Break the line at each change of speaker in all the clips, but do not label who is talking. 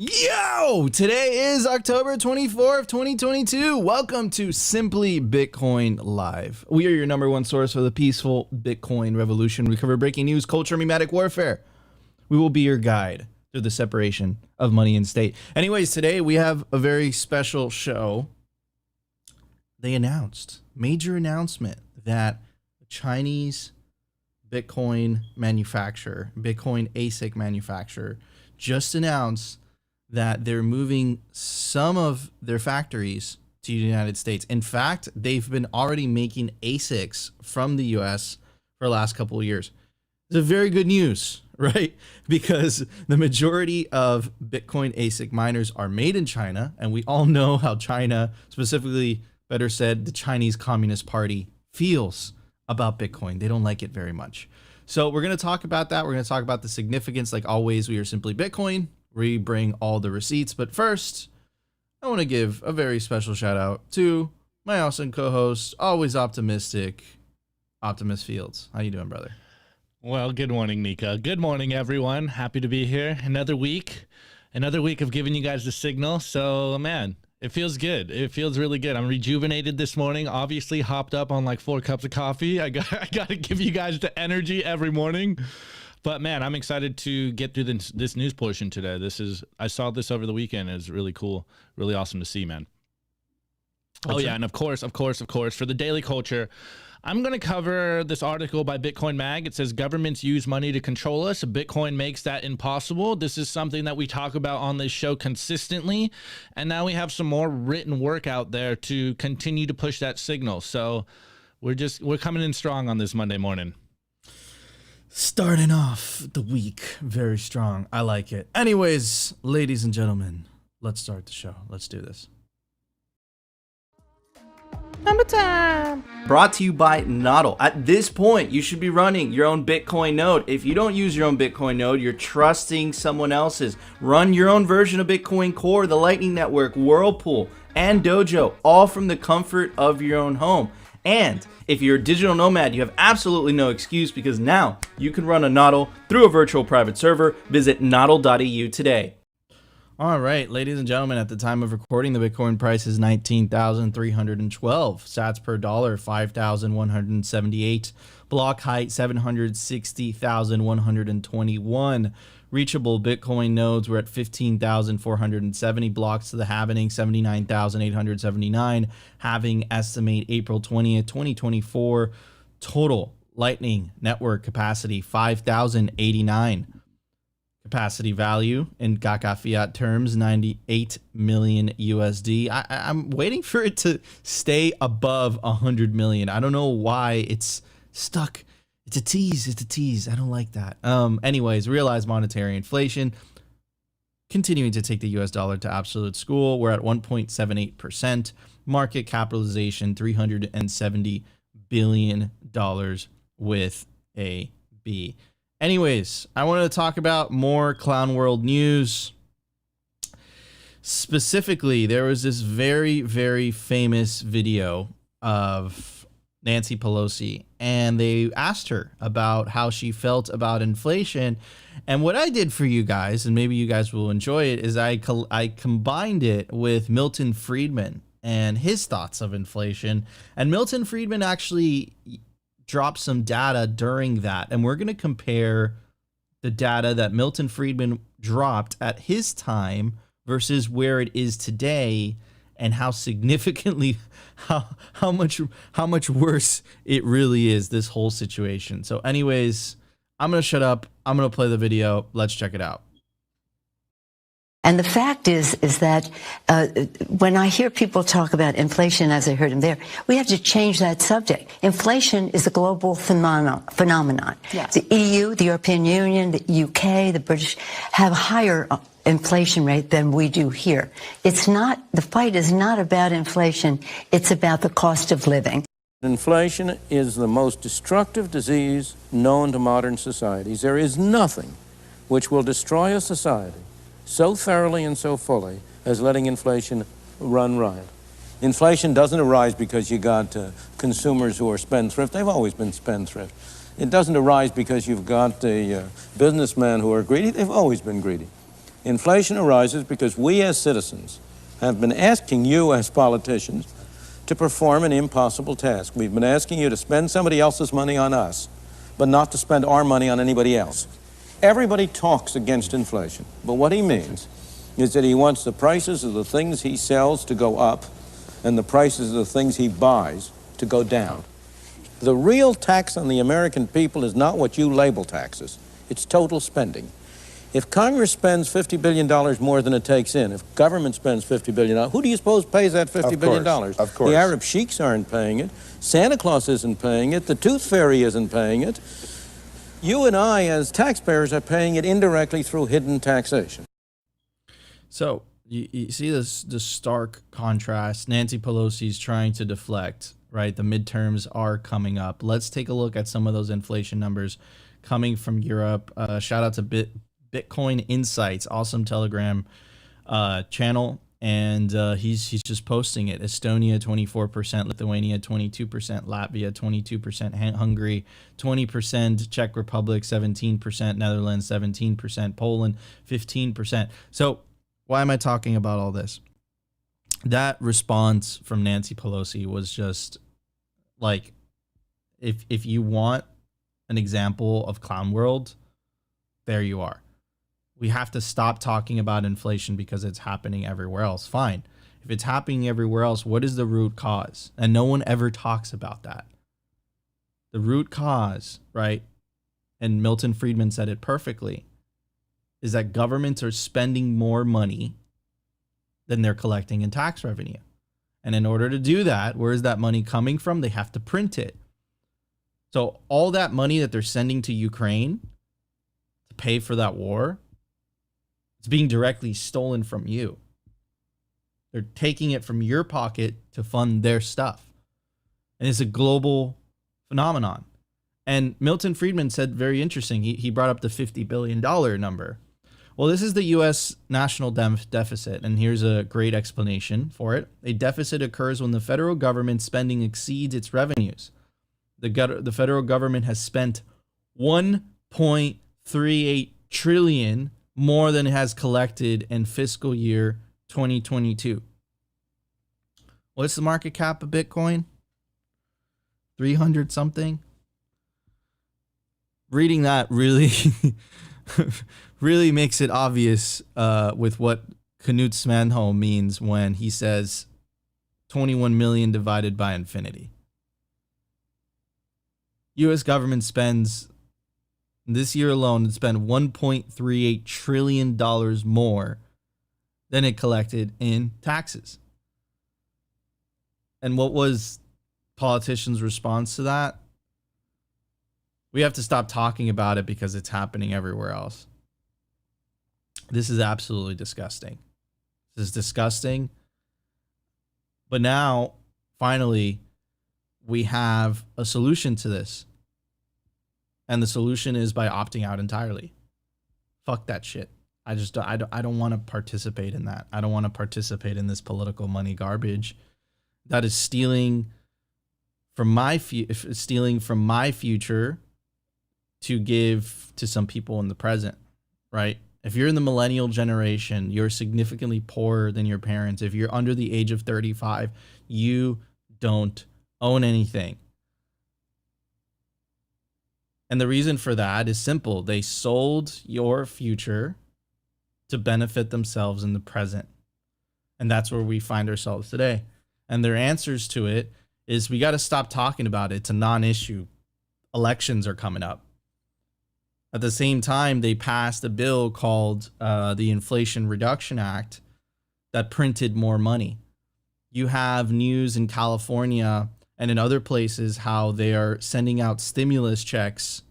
Yo! Today is October 24th, 2022. Welcome to Simply Bitcoin Live. We are your number one source for the peaceful Bitcoin revolution. We cover breaking news, culture, memetic warfare. We will be your guide through the separation of money and state. Anyways, today we have a very special show. They announced, major announcement, that the Chinese Bitcoin manufacturer, Bitcoin ASIC manufacturer, just announced that they're moving some of their factories to the United States. In fact, they've been already making ASICs from the US for the last couple of years. It's a very good news, right? Because the majority of Bitcoin ASIC miners are made in China, and we all know how China, specifically, better said, the Chinese Communist Party, feels about Bitcoin. They don't like it very much. So we're going to talk about that. We're going to talk about the significance. Like always, we are Simply Bitcoin. We bring all the receipts. But first, I want to give a very special shout out to my awesome co-host, always optimistic, Optimus Fields. How you doing, brother?
Well, good morning, Nika. Good morning, everyone. Happy to be here. Another week of giving you guys the signal. So, man, it feels good. It feels really good. I'm rejuvenated this morning. Obviously, hopped up on like 4 cups of coffee. I got to give you guys the energy every morning. But man, I'm excited to get through this news portion today. I saw this over the weekend. It's really cool, really awesome to see, man. Oh yeah, and of course, for the daily culture, I'm going to cover this article by Bitcoin Mag. It says governments use money to control us. Bitcoin makes that impossible. This is something that we talk about on this show consistently. And now we have some more written work out there to continue to push that signal. So we're coming in strong on this Monday morning.
Starting off the week very strong. I like it. Anyways, ladies and gentlemen, let's start the show. Let's do this. Number time. Brought to you by NODL. At this point, you should be running your own Bitcoin node. If you don't use your own Bitcoin node, you're trusting someone else's. Run your own version of Bitcoin Core, the Lightning Network, Whirlpool, and Dojo, all from the comfort of your own home. And if you're a digital nomad, you have absolutely no excuse because now you can run a NODL through a virtual private server. Visit nodl.eu today. All right, ladies and gentlemen, at the time of recording, the Bitcoin price is 19,312 sats per dollar, 5,178. Block height, 760,121. Reachable Bitcoin nodes were at 15,470 blocks to the halving, 79,879. Halving estimate April 20th, 2024. Total Lightning Network capacity, 5,089. Capacity value in Gaga fiat terms, 98 million USD. I'm waiting for it to stay above 100 million. I don't know why it's stuck. It's a tease. I don't like that. Anyways, realized monetary inflation continuing to take the US dollar to absolute school. We're at 1.78%. Market capitalization, $370 billion with a B. Anyways, I wanted to talk about more Clown World news. Specifically, there was this very, very famous video of Nancy Pelosi, and they asked her about how she felt about inflation. And what I did for you guys, and maybe you guys will enjoy it, is I combined it with Milton Friedman and his thoughts of inflation. And Milton Friedman actually dropped some data during that, and we're going to compare the data that Milton Friedman dropped at his time versus where it is today, and how significantly how much worse it really is, this whole situation. So anyways, I'm going to shut up. I'm going to play the video. Let's check it out.
And the fact is that when I hear people talk about inflation, as I heard him there, we have to change that subject. Inflation is a global phenomenon. Yes. The EU, the European Union, the UK, the British have a higher inflation rate than we do here. It's not, the fight is not about inflation. It's about the cost of living.
Inflation is the most destructive disease known to modern societies. There is nothing which will destroy a society so thoroughly and so fully as letting inflation run riot. Inflation doesn't arise because you got consumers who are spendthrift. They've always been spendthrift. It doesn't arise because you've got businessmen who are greedy. They've always been greedy. Inflation arises because we as citizens have been asking you as politicians to perform an impossible task. We've been asking you to spend somebody else's money on us, but not to spend our money on anybody else. Everybody talks against inflation, but what he means is that he wants the prices of the things he sells to go up and the prices of the things he buys to go down. The real tax on the American people is not what you label taxes. It's total spending. If Congress spends $50 billion more than it takes in, if government spends $50 billion, who do you suppose pays that $50 billion?
Of course.
The Arab sheiks aren't paying it. Santa Claus isn't paying it. The Tooth Fairy isn't paying it. You and I, as taxpayers, are paying it indirectly through hidden taxation.
So you see this stark contrast. Nancy Pelosi's trying to deflect, right? The midterms are coming up. Let's take a look at some of those inflation numbers coming from Europe. Shout out to Bitcoin Insights, awesome Telegram channel, and he's just posting it. Estonia 24%, Lithuania 22%, Latvia 22%, Hungary 20%, Czech Republic 17%, Netherlands 17%, Poland 15%. So why am I talking about all this? That response from Nancy Pelosi was just like, if you want an example of clown world, there you are. We have to stop talking about inflation because it's happening everywhere else. Fine. If it's happening everywhere else, what is the root cause? And no one ever talks about that. The root cause, right? And Milton Friedman said it perfectly, is that governments are spending more money than they're collecting in tax revenue. And in order to do that, where is that money coming from? They have to print it. So all that money that they're sending to Ukraine to pay for that war, it's being directly stolen from you. They're taking it from your pocket to fund their stuff. And it's a global phenomenon. And Milton Friedman said very interesting. He brought up the $50 billion number. Well, this is the U.S. national deficit, and here's a great explanation for it. A deficit occurs when the federal government spending exceeds its revenues. The federal government has spent $1.38 trillion more than it has collected in fiscal year 2022. What's the market cap of Bitcoin? 300 something. Reading that really really makes it obvious with what Knut Svanholm means when he says 21 million divided by infinity. U.S. government spends, this year alone, it spent $1.38 trillion more than it collected in taxes. And what was politicians' response to that? We have to stop talking about it because it's happening everywhere else. This is absolutely disgusting. This is disgusting. But now, finally, we have a solution to this. And the solution is by opting out entirely. Fuck that shit. I don't want to participate in that. I don't want to participate in this political money garbage that is stealing from my future to give to some people in the present, right? If you're in the millennial generation, you're significantly poorer than your parents. If you're under the age of 35, you don't own anything. And the reason for that is simple. They sold your future to benefit themselves in the present. And that's where we find ourselves today. And their answers to it is we got to stop talking about it. It's a non-issue. Elections are coming up. At the same time, they passed a bill called the Inflation Reduction Act that printed more money. You have news in California and in other places how they are sending out stimulus checks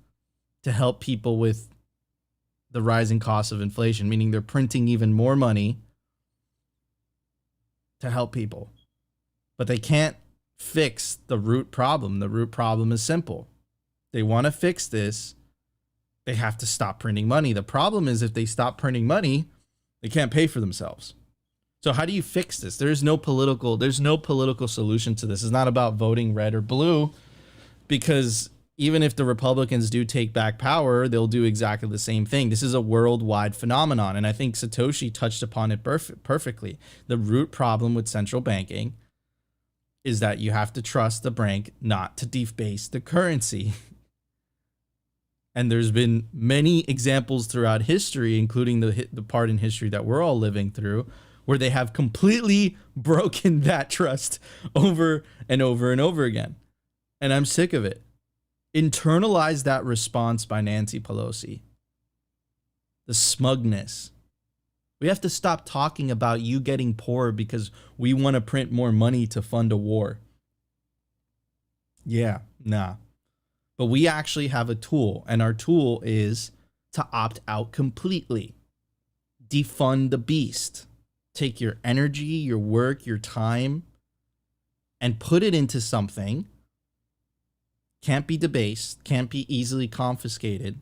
to help people with the rising cost of inflation, meaning they're printing even more money to help people. But they can't fix the root problem. The root problem is simple. They want to fix this. They have to stop printing money. The problem is if they stop printing money, they can't pay for themselves. So how do you fix this? There's no political solution to this. It's not about voting red or blue because even if the Republicans do take back power, they'll do exactly the same thing. This is a worldwide phenomenon, and I think Satoshi touched upon it perfectly. The root problem with central banking is that you have to trust the bank not to debase the currency. And there's been many examples throughout history, including the part in history that we're all living through, where they have completely broken that trust over and over and over again. And I'm sick of it. Internalize that response by Nancy Pelosi. The smugness. We have to stop talking about you getting poor because we want to print more money to fund a war. Yeah, nah. But we actually have a tool, and our tool is to opt out completely. Defund the beast. Take your energy, your work, your time, and put it into something. Can't be debased, can't be easily confiscated,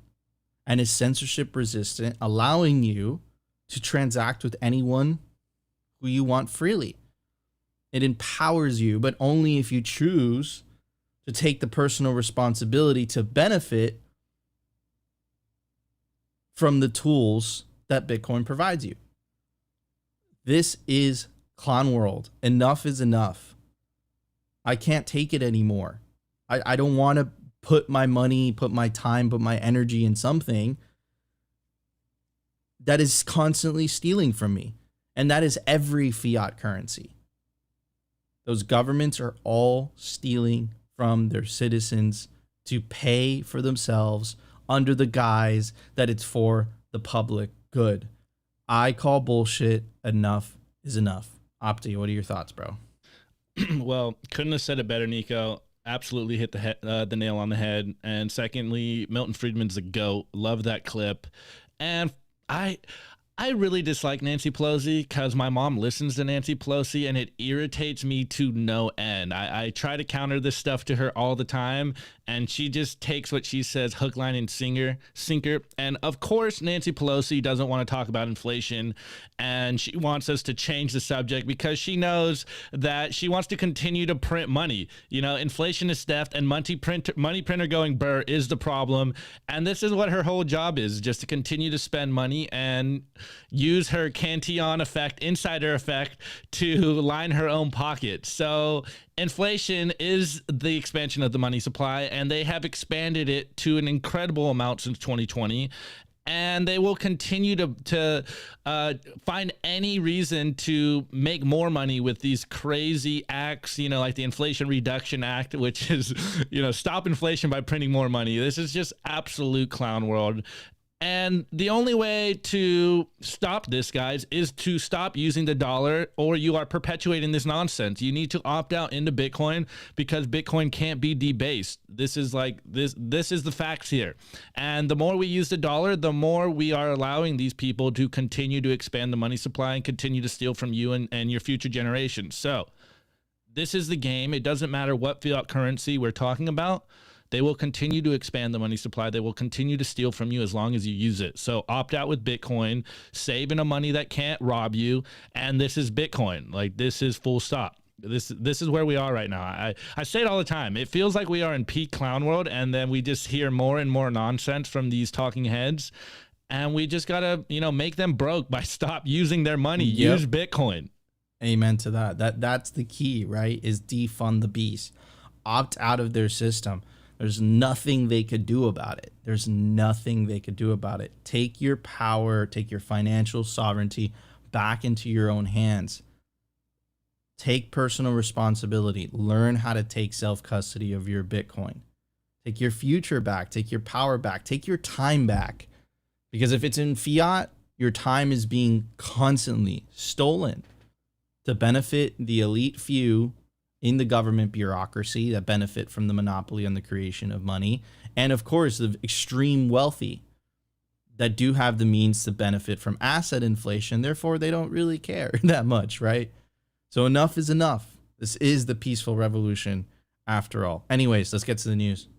and is censorship resistant, allowing you to transact with anyone who you want freely. It empowers you, but only if you choose to take the personal responsibility to benefit from the tools that Bitcoin provides you. This is clown world. Enough is enough. I can't take it anymore. I don't want to put my money, put my time, put my energy in something that is constantly stealing from me. And that is every fiat currency. Those governments are all stealing from their citizens to pay for themselves under the guise that it's for the public good. I call bullshit. Enough is enough. Opti, what are your thoughts, bro?
Well, couldn't have said it better, Nico. Absolutely hit the nail on the head. And secondly, Milton Friedman's a GOAT. Love that clip. And I really dislike Nancy Pelosi because my mom listens to Nancy Pelosi and it irritates me to no end. I try to counter this stuff to her all the time, and she just takes what she says hook, line, and sinker. And of course, Nancy Pelosi doesn't want to talk about inflation, and she wants us to change the subject because she knows that she wants to continue to print money. You know, inflation is theft, and money printer going burr is the problem. And this is what her whole job is, just to continue to spend money and use her Cantillon effect, insider effect, to line her own pocket. So inflation is the expansion of the money supply, and they have expanded it to an incredible amount since 2020. And they will continue to find any reason to make more money with these crazy acts, you know, like the Inflation Reduction Act, which is, you know, stop inflation by printing more money. This is just absolute clown world. And the only way to stop this, guys, is to stop using the dollar, or you are perpetuating this nonsense. You need to opt out into Bitcoin because Bitcoin can't be debased. This is the facts here. And the more we use the dollar, the more we are allowing these people to continue to expand the money supply and continue to steal from you and your future generations. So this is the game. It doesn't matter what fiat currency we're talking about. They will continue to expand the money supply. They will continue to steal from you as long as you use it. So opt out with Bitcoin, save in a money that can't rob you. And this is Bitcoin. Like, this is full stop. This is where we are right now. I say it all the time. It feels like we are in peak clown world, and then we just hear more and more nonsense from these talking heads. And we just got to, you know, make them broke by stop using their money.
Yep.
Use Bitcoin.
Amen to that. That's the key, right? Is defund the beast. Opt out of their system. There's nothing they could do about it. There's nothing they could do about it. Take your power, take your financial sovereignty back into your own hands. Take personal responsibility. Learn how to take self-custody of your Bitcoin. Take your future back. Take your power back. Take your time back. Because if it's in fiat, your time is being constantly stolen to benefit the elite few in the government bureaucracy that benefit from the monopoly on the creation of money. And of course, the extreme wealthy that do have the means to benefit from asset inflation. Therefore, they don't really care that much, right? So enough is enough. This is the peaceful revolution after all. Anyways, let's get to the news.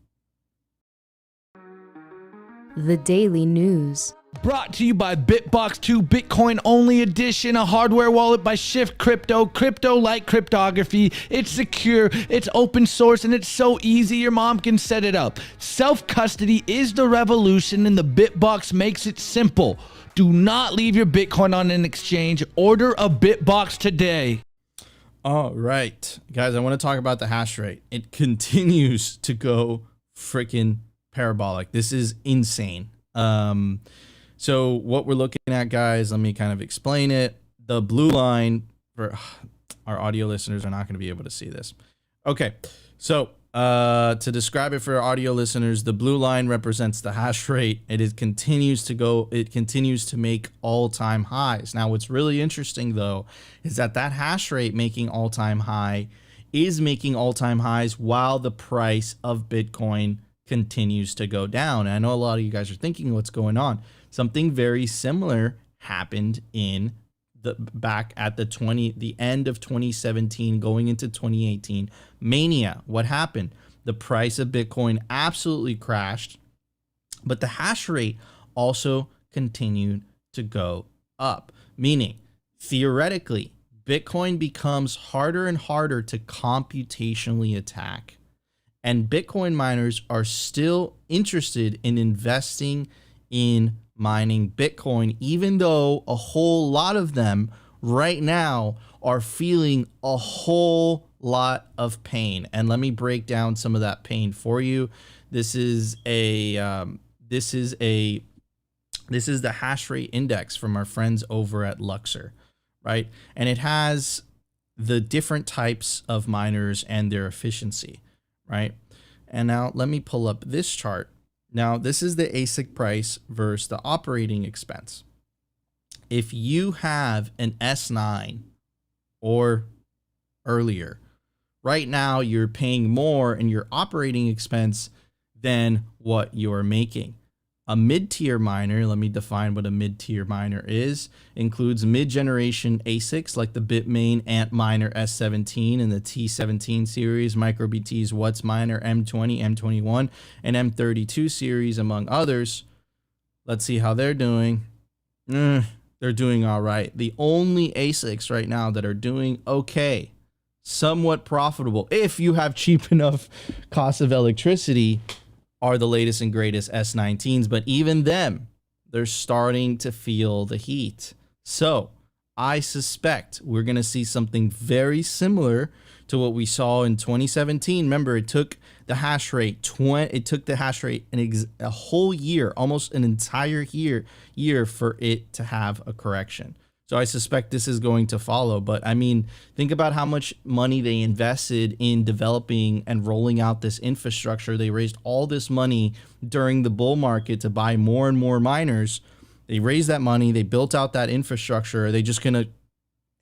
The Daily News.
Brought to you by Bitbox 2 Bitcoin Only Edition, a hardware wallet by Shift Crypto. Crypto-like cryptography. It's secure, it's open source, and it's so easy your mom can set it up. Self-custody is the revolution, and the Bitbox makes it simple. Do not leave your Bitcoin on an exchange. Order a Bitbox today.
All right, guys, I want to talk about the hash rate. It continues to go freaking parabolic. This is insane. So what we're looking at, guys, let me kind of explain it. The blue line, for our audio listeners are not going to be able to see this. Okay, so to describe it for our audio listeners, the blue line represents the hash rate. It continues to go, it continues to make all-time highs. Now, what's really interesting, though, is that hash rate making all-time high is making all-time highs while the price of Bitcoin continues to go down. And I know a lot of you guys are thinking what's going on. Something very similar happened in back at the end of 2017 going into 2018 mania. What happened? The price of Bitcoin absolutely crashed, but the hash rate also continued to go up, meaning theoretically Bitcoin becomes harder and harder to computationally attack. And Bitcoin miners are still interested in investing in mining Bitcoin, even though a whole lot of them right now are feeling a whole lot of pain. And let me break down some of that pain for you. This is the hash rate index from our friends over at Luxor, right? And it has the different types of miners and their efficiency, right? And now let me pull up this chart. Now, this is the ASIC price versus the operating expense. If you have an S9 or earlier, right now you're paying more in your operating expense than what you're making. A mid-tier miner, let me define what a mid-tier miner is, includes mid-generation ASICs like the Bitmain Antminer S17 and the T17 series, MicroBT's WhatsMiner M20, M21, and M32 series, among others. Let's see how they're doing. They're doing all right. The only ASICs right now that are doing okay, somewhat profitable, if you have cheap enough cost of electricity, are the latest and greatest S19s, but even them, they're starting to feel the heat. So I suspect we're going to see something very similar to what we saw in 2017. Remember, it took the hash rate a whole year, almost an entire year for it to have a correction. So I suspect this is going to follow. But I mean, think about how much money they invested in developing and rolling out this infrastructure. They raised all this money during the bull market to buy more and more miners. They raised that money. They built out that infrastructure. Are they just going to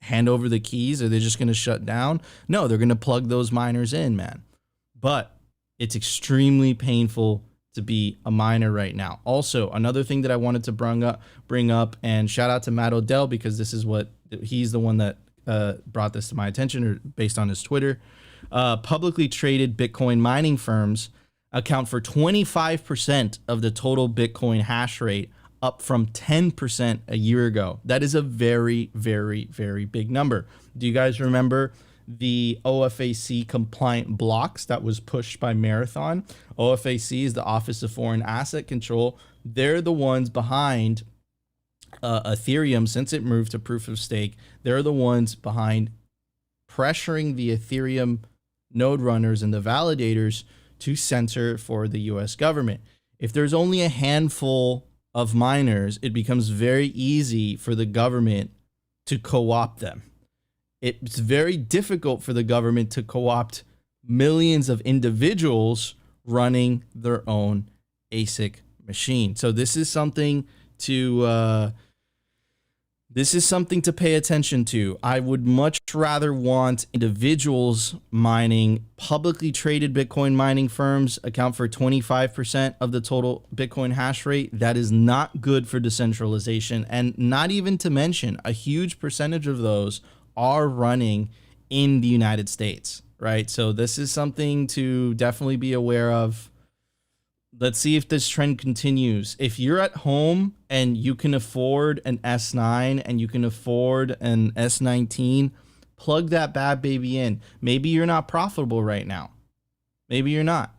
hand over the keys? Are they just going to shut down? No, they're going to plug those miners in, man. But it's extremely painful to be a miner right now. Also, another thing that I wanted to bring up, and shout out to NODL, because this is he's the one that brought this to my attention, or based on his Twitter. Publicly traded Bitcoin mining firms account for 25% of the total Bitcoin hash rate, up from 10% a year ago. That is a very, very, very big number. Do you guys remember the OFAC compliant blocks that was pushed by Marathon? OFAC is the Office of Foreign Asset Control. They're the ones behind Ethereum, since it moved to proof of stake. They're the ones behind pressuring the Ethereum node runners and the validators to censor for the US government. If there's only a handful of miners, it becomes very easy for the government to co-opt them. It's very difficult for the government to co-opt millions of individuals running their own ASIC machine. So this is something to pay attention to. I would much rather want individuals mining. Publicly traded Bitcoin mining firms account for 25% of the total Bitcoin hash rate. That is not good for decentralization, and not even to mention a huge percentage of those are running in the United States, right? So this is something to definitely be aware of. Let's see if this trend continues. If you're at home and you can afford an S9 and you can afford an S19, plug that bad baby in. Maybe you're not profitable right now. Maybe you're not.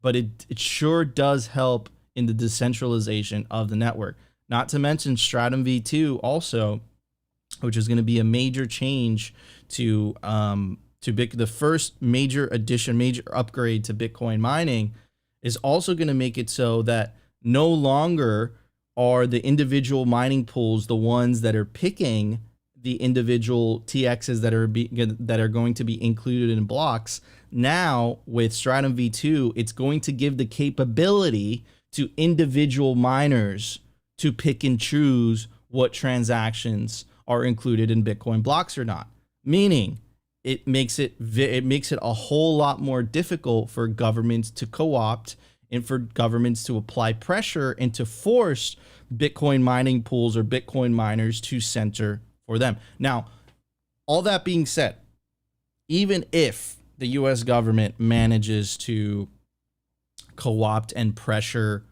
But it sure does help in the decentralization of the network. Not to mention Stratum V2 also, which is going to be a major change to the first major addition, major upgrade to Bitcoin mining, is also going to make it so that no longer are the individual mining pools the ones that are picking the individual TXs that are going to be included in blocks. Now with Stratum V2, it's going to give the capability to individual miners to pick and choose what transactions are included in Bitcoin blocks or not. Meaning, it makes it a whole lot more difficult for governments to co-opt and for governments to apply pressure and to force Bitcoin mining pools or Bitcoin miners to center for them. Now, all that being said, even if the US government manages to co-opt and pressure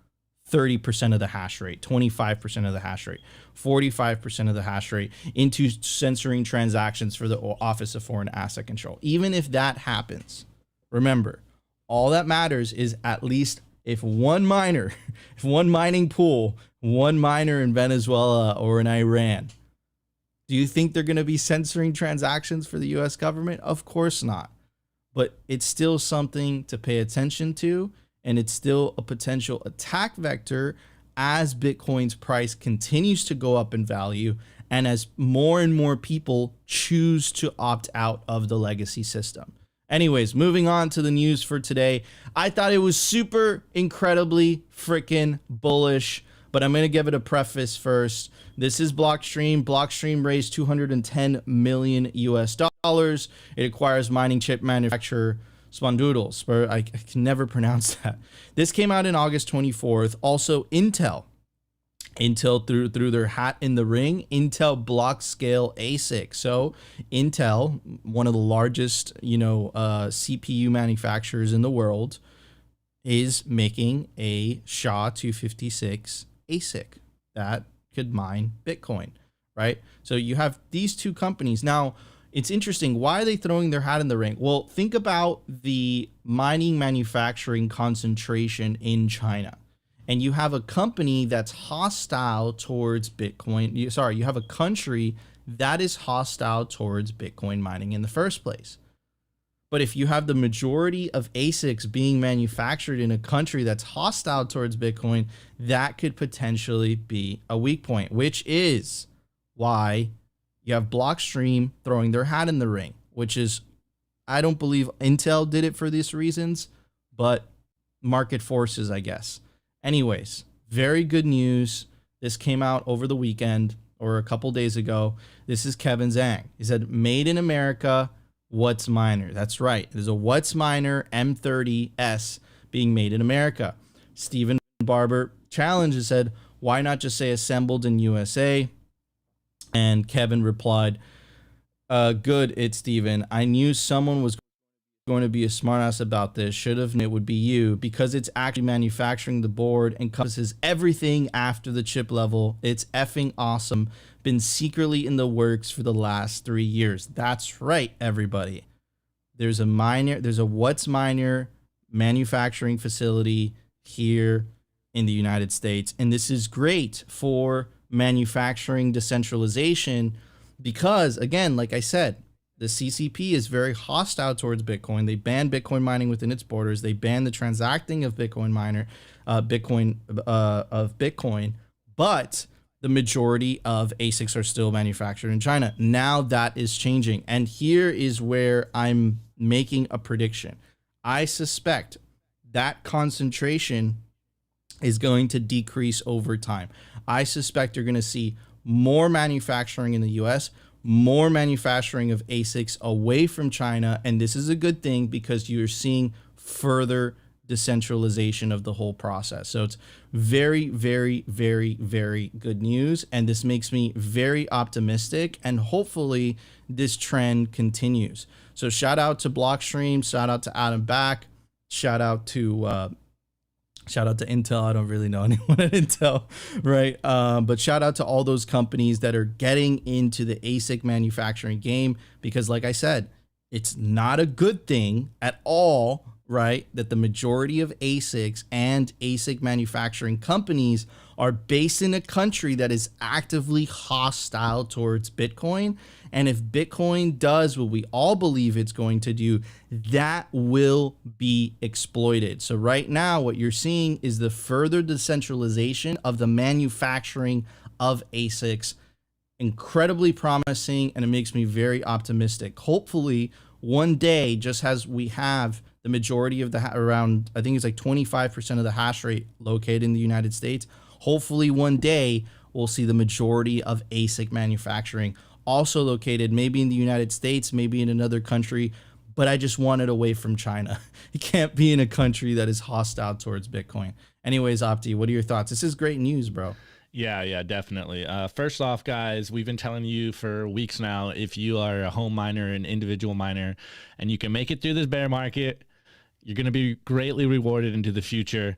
30% of the hash rate, 25% of the hash rate, 45% of the hash rate into censoring transactions for the Office of Foreign Asset Control. Even if that happens, remember, all that matters is at least if one miner, if one mining pool, one miner in Venezuela or in Iran, do you think they're going to be censoring transactions for the US government? Of course not. But it's still something to pay attention to. And it's still a potential attack vector as Bitcoin's price continues to go up in value and as more and more people choose to opt out of the legacy system. Anyways, moving on to the news for today. I thought it was super incredibly freaking bullish, but I'm going to give it a preface first. This is Blockstream. Blockstream raised $210 million US. It acquires mining chip manufacturer Swan Bitcoin. I can never pronounce that. This came out in August 24th. Also, Intel threw their hat in the ring. Intel block scale ASIC. So Intel, one of the largest, CPU manufacturers in the world, is making a SHA-256 ASIC that could mine Bitcoin, right? So you have these two companies. Now, it's interesting. Why are they throwing their hat in the ring? Well, think about the mining manufacturing concentration in China. And you have a company that's hostile towards Bitcoin. You have a country that is hostile towards Bitcoin mining in the first place. But if you have the majority of ASICs being manufactured in a country that's hostile towards Bitcoin, that could potentially be a weak point, which is why you have Blockstream throwing their hat in the ring, which is, I don't believe Intel did it for these reasons, but market forces, I guess. Anyways, very good news. This came out over the weekend or a couple days ago. This is Kevin Zhang. He said, made in America, WhatsMiner. That's right. There's a WhatsMiner M30S being made in America. Stephen Barber challenged and said, why not just say assembled in USA? And Kevin replied, good, it's Steven. I knew someone was going to be a smartass about this. Should have known it would be you, because it's actually manufacturing the board, encompasses everything after the chip level. It's effing awesome. Been secretly in the works for the last 3 years. That's right, everybody. There's a WhatsMiner manufacturing facility here in the United States. And this is great for manufacturing decentralization because, again, like I said, the CCP is very hostile towards Bitcoin. They banned Bitcoin mining within its borders. They banned the transacting of Bitcoin, but the majority of ASICs are still manufactured in China. Now that is changing. And here is where I'm making a prediction. I suspect that concentration is going to decrease over time. I suspect you're going to see more manufacturing in the US, more manufacturing of ASICs away from China. And this is a good thing because you're seeing further decentralization of the whole process. So it's very, very, very, very good news. And this makes me very optimistic. And hopefully this trend continues. So shout out to Blockstream, shout out to Adam Back, shout out to Shout out to Intel. I don't really know anyone at Intel, right? But shout out to all those companies that are getting into the ASIC manufacturing game, because like I said, it's not a good thing at all, right? That the majority of ASICs and ASIC manufacturing companies are based in a country that is actively hostile towards Bitcoin. And if Bitcoin does what we all believe it's going to do, that will be exploited. So right now, what you're seeing is the further decentralization of the manufacturing of ASICs. Incredibly promising, and it makes me very optimistic. Hopefully, one day, just as we have the majority of the around, I think it's like 25% of the hash rate located in the United States, hopefully one day we'll see the majority of ASIC manufacturing also located maybe in the United States, maybe in another country, but I just want it away from China. It can't be in a country that is hostile towards Bitcoin. Anyways, Opti, what are your thoughts? This is great news, bro.
Yeah, definitely. First off, guys, we've been telling you for weeks now, if you are a home miner, an individual miner, and you can make it through this bear market, you're going to be greatly rewarded into the future.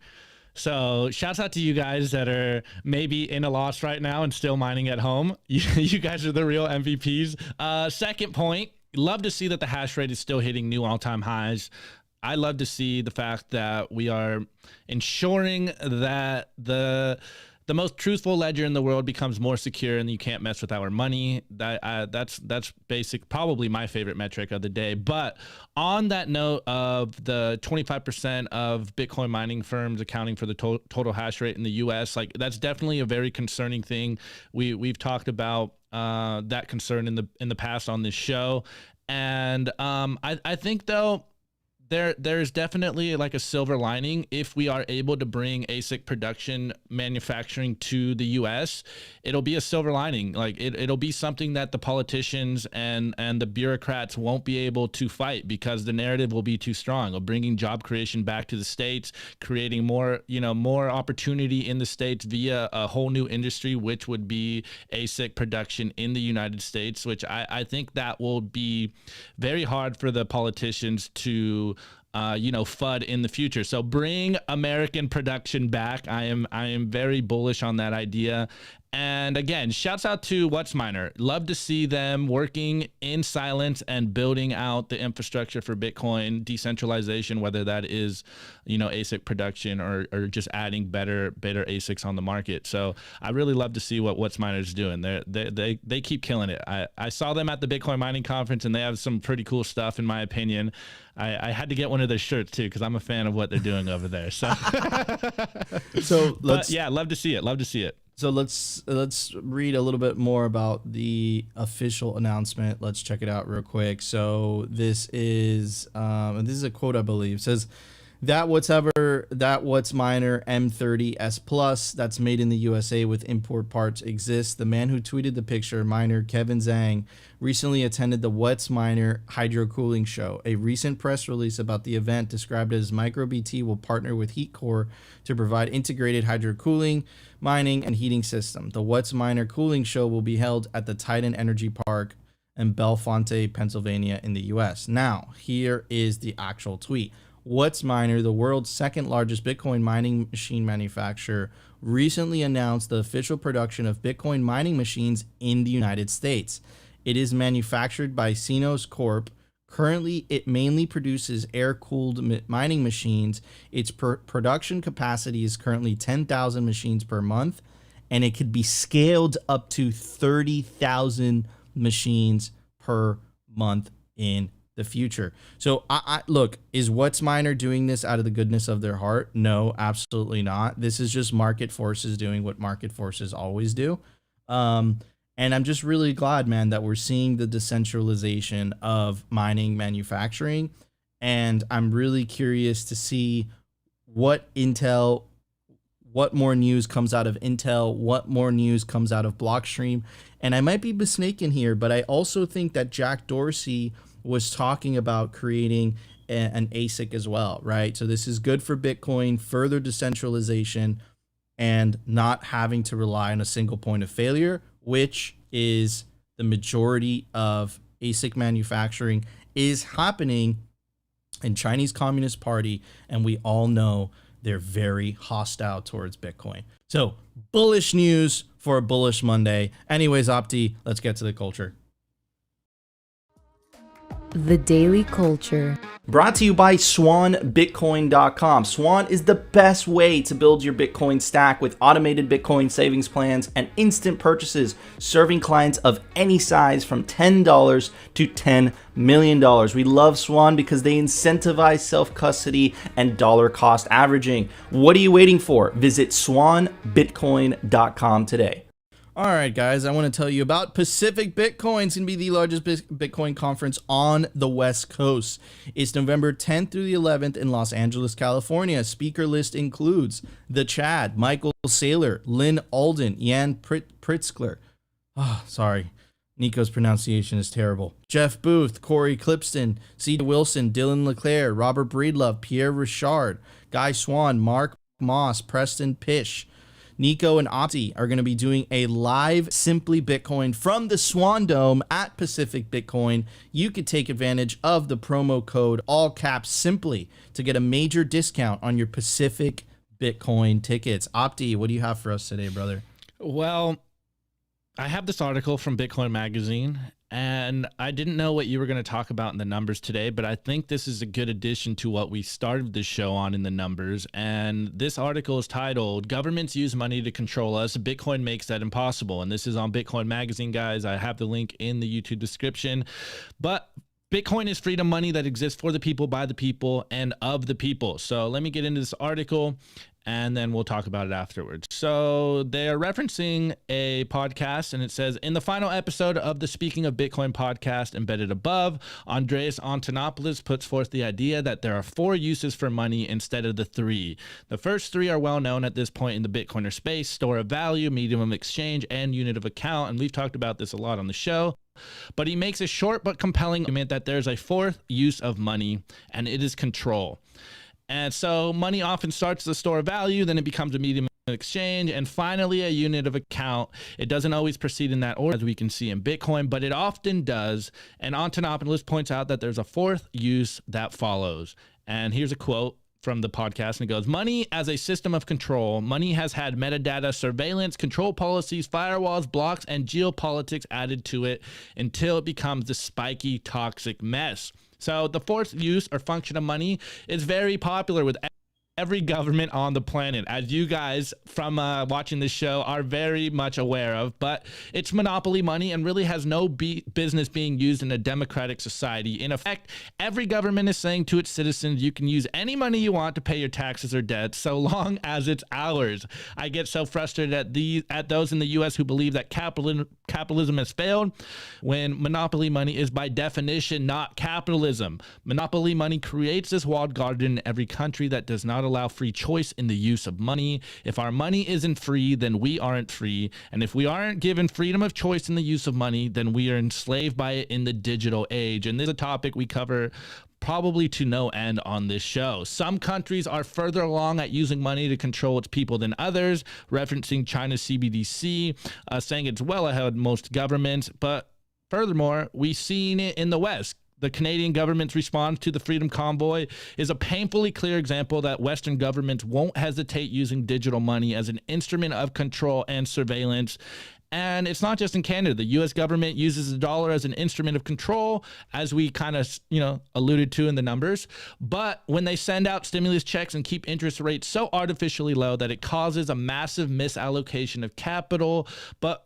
So shouts out to you guys that are maybe in a loss right now and still mining at home. You guys are the real MVPs. Second point, love to see that the hash rate is still hitting new all-time highs. I love to see the fact that we are ensuring that the most truthful ledger in the world becomes more secure, and you can't mess with our money. That's basic, probably my favorite metric of the day. But on that note of the 25% of Bitcoin mining firms accounting for the total hash rate in the U.S., like that's definitely a very concerning thing. We've talked about that concern in the past on this show, and I think though, there's definitely like a silver lining. If we are able to bring ASIC production manufacturing to the US, it'll be a silver lining. Like it'll be something that the politicians and the bureaucrats won't be able to fight, because the narrative will be too strong of bringing job creation back to the States, creating more opportunity in the States via a whole new industry, which would be ASIC production in the United States, which I think that will be very hard for the politicians to FUD in the future. So bring American production back. I am very bullish on that idea. And again, shouts out to WhatsMiner. Love to see them working in silence and building out the infrastructure for Bitcoin decentralization, whether that is, ASIC production or just adding better ASICs on the market. So I really love to see what WhatsMiner is doing. They keep killing it. I saw them at the Bitcoin mining conference, and they have some pretty cool stuff, in my opinion. I had to get one of their shirts too, because I'm a fan of what they're doing over there. So, love to see it. Love to see it.
So let's read a little bit more about the official announcement. Let's check it out real quick. So this is a quote, I believe. It says that WhatsMiner M30S Plus that's made in the USA with import parts exists. The man who tweeted the picture, miner Kevin Zhang, recently attended the WhatsMiner hydro cooling show. A recent press release about the event described it as MicroBT will partner with HeatCore to provide integrated hydro cooling, mining, and heating system. The WhatsMiner cooling show will be held at the Titan Energy Park in Bellefonte, Pennsylvania in the US. Now, here is the actual tweet. WhatsMiner, the world's second largest Bitcoin mining machine manufacturer, recently announced the official production of Bitcoin mining machines in the United States. It is manufactured by Sinos Corp. Currently, it mainly produces air-cooled mining machines. Its production capacity is currently 10,000 machines per month, and it could be scaled up to 30,000 machines per month in the future. So I look, is WhatsMiner doing this out of the goodness of their heart? No, absolutely not. This is just market forces doing what market forces always do. And I'm just really glad, man, that we're seeing the decentralization of mining manufacturing. And I'm really curious to see what more news comes out of Intel, what more news comes out of Blockstream. And I might be mistaken here, but I also think that Jack Dorsey was talking about creating an ASIC as well, right? So this is good for Bitcoin, further decentralization, and not having to rely on a single point of failure, which is the majority of ASIC manufacturing is happening in Chinese Communist Party. And we all know they're very hostile towards Bitcoin. So bullish news for a bullish Monday. Anyways, Opti, let's get to the culture.
The Daily Culture.
Brought to you by SwanBitcoin.com. Swan is the best way to build your Bitcoin stack with automated Bitcoin savings plans and instant purchases, serving clients of any size from $10 to $10 million. We love Swan because they incentivize self-custody and dollar cost averaging. What are you waiting for? Visit SwanBitcoin.com today. All right, guys, I want to tell you about Pacific Bitcoin. It's going to be the largest Bitcoin conference on the West Coast. It's November 10th through the 11th in Los Angeles, California. Speaker list includes The Chad, Michael Saylor, Lynn Alden, Jan Pritzker. Oh, sorry. Nico's pronunciation is terrible. Jeff Booth, Corey Clipston, C.J. Wilson, Dylan LeClaire, Robert Breedlove, Pierre Richard, Guy Swan, Mark Moss, Preston Pish. Nico and Opti are going to be doing a live Simply Bitcoin from the Swan Dome at Pacific Bitcoin. You could take advantage of the promo code all caps Simply to get a major discount on your Pacific Bitcoin tickets. Opti, what do you have for us today, brother?
Well, I have this article from Bitcoin Magazine, and I didn't know what you were going to talk about in the numbers today, but I think this is a good addition to what we started this show on in the numbers. And this article is titled, Governments Use Money to Control Us. Bitcoin Makes That Impossible. And this is on Bitcoin Magazine, guys. I have the link in the YouTube description. But Bitcoin is freedom money that exists for the people, by the people, and of the people. So let me get into this article, and then we'll talk about it afterwards. So they're referencing a podcast, and it says, in the final episode of the Speaking of Bitcoin podcast embedded above, Andreas Antonopoulos puts forth the idea that there are 4 uses for money instead of the 3. The first 3 are well known at this point in the Bitcoiner space: store of value, medium of exchange, and unit of account. And we've talked about this a lot on the show. But he makes a short but compelling argument that there's a 4th use of money, and it is control. And so money often starts as a store of value, then it becomes a medium of exchange, and finally a unit of account. It doesn't always proceed in that order, as we can see in Bitcoin, but it often does. And Antonopoulos points out that there's a 4th use that follows. And here's a quote from the podcast, and it goes, money as a system of control. Money has had metadata, surveillance, control policies, firewalls, blocks, and geopolitics added to it until it becomes the spiky, toxic mess. So the 4th use or function of money is very popular with every government on the planet, as you guys from watching this show are very much aware of. But it's monopoly money and really has no business being used in a democratic society. In effect, every government is saying to its citizens, you can use any money you want to pay your taxes or debts so long as it's ours. I get so frustrated at those in the U.S. who believe that capitalism has failed, when monopoly money is by definition not capitalism. Monopoly money creates this walled garden in every country that does not allow free choice in the use of money. If our money isn't free, then we aren't free. And if we aren't given freedom of choice in the use of money, then we are enslaved by it in the digital age. And this is a topic we cover probably to no end on this show. Some countries are further along at using money to control its people than others, referencing China's CBDC, saying it's well ahead of most governments. But furthermore, we've seen it in the West. The Canadian government's response to the Freedom Convoy is a painfully clear example that Western governments won't hesitate using digital money as an instrument of control and surveillance. And it's not just in Canada. The U.S. government uses the dollar as an instrument of control, as we kind of, alluded to in the numbers. But when they send out stimulus checks and keep interest rates so artificially low that it causes a massive misallocation of capital. But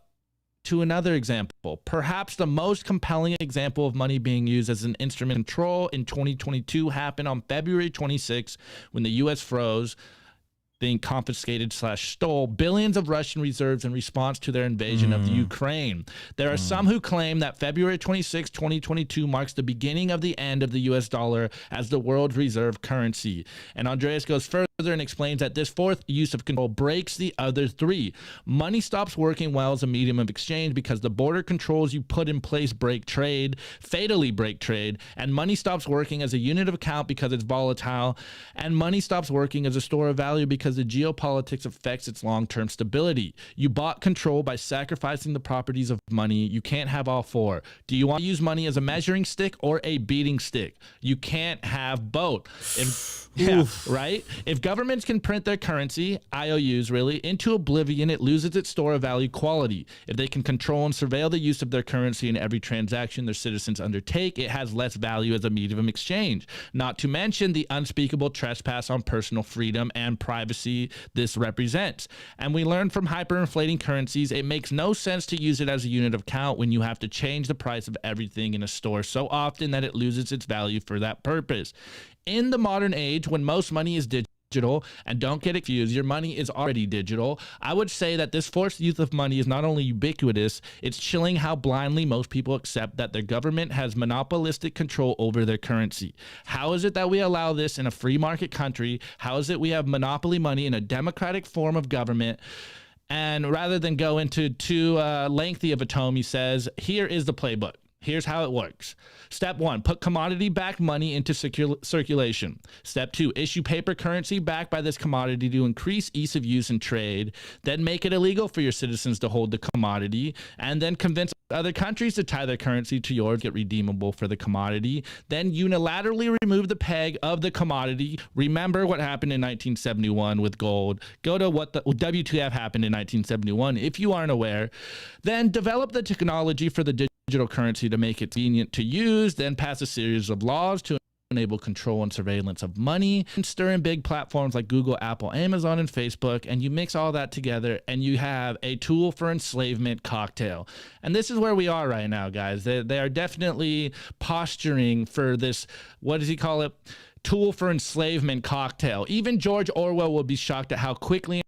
to another example, perhaps the most compelling example of money being used as an instrument of control in 2022 happened on February 26, when the U.S. froze, being confiscated/stole billions of Russian reserves in response to their invasion of the Ukraine. There are some who claim that February 26, 2022 marks the beginning of the end of the US dollar as the world's reserve currency. And Andreas goes further and explains that this 4th use of control breaks the other 3. Money stops working well as a medium of exchange because the border controls you put in place break trade, fatally break trade, and money stops working as a unit of account because it's volatile, and money stops working as a store of value because the geopolitics affects its long-term stability. You bought control by sacrificing the properties of money. You can't have all 4. Do you want to use money as a measuring stick or a beating stick? You can't have both. Right? If governments can print their currency, IOUs really, into oblivion, it loses its store of value quality. If they can control and surveil the use of their currency in every transaction their citizens undertake, it has less value as a medium of exchange. Not to mention the unspeakable trespass on personal freedom and privacy this represents. And we learned from hyperinflating currencies, it makes no sense to use it as a unit of count when you have to change the price of everything in a store so often that it loses its value for that purpose. In the modern age, when most money is digital, and don't get it confused, your money is already digital, I would say that this forced use of money is not only ubiquitous, it's chilling how blindly most people accept that their government has monopolistic control over their currency. How is it that we allow this in a free market country? How is it we have monopoly money in a democratic form of government? And rather than go into too lengthy of a tome, he says, here is the playbook. Here's how it works. Step 1, put commodity-backed money into circulation. Step 2, issue paper currency backed by this commodity to increase ease of use and trade. Then make it illegal for your citizens to hold the commodity, and then convince other countries to tie their currency to yours, get redeemable for the commodity. Then unilaterally remove the peg of the commodity. Remember what happened in 1971 with gold. Go to what the WTF happened in 1971 if you aren't aware. Then develop the technology for the digital currency to make it convenient to use, then pass a series of laws to enable control and surveillance of money, and stir in big platforms like Google, Apple, Amazon, and Facebook, and you mix all that together and you have a tool for enslavement cocktail. And this is where we are right now, guys. They are definitely posturing for this, what does he call it? Tool for enslavement cocktail. Even George Orwell will be shocked at how quickly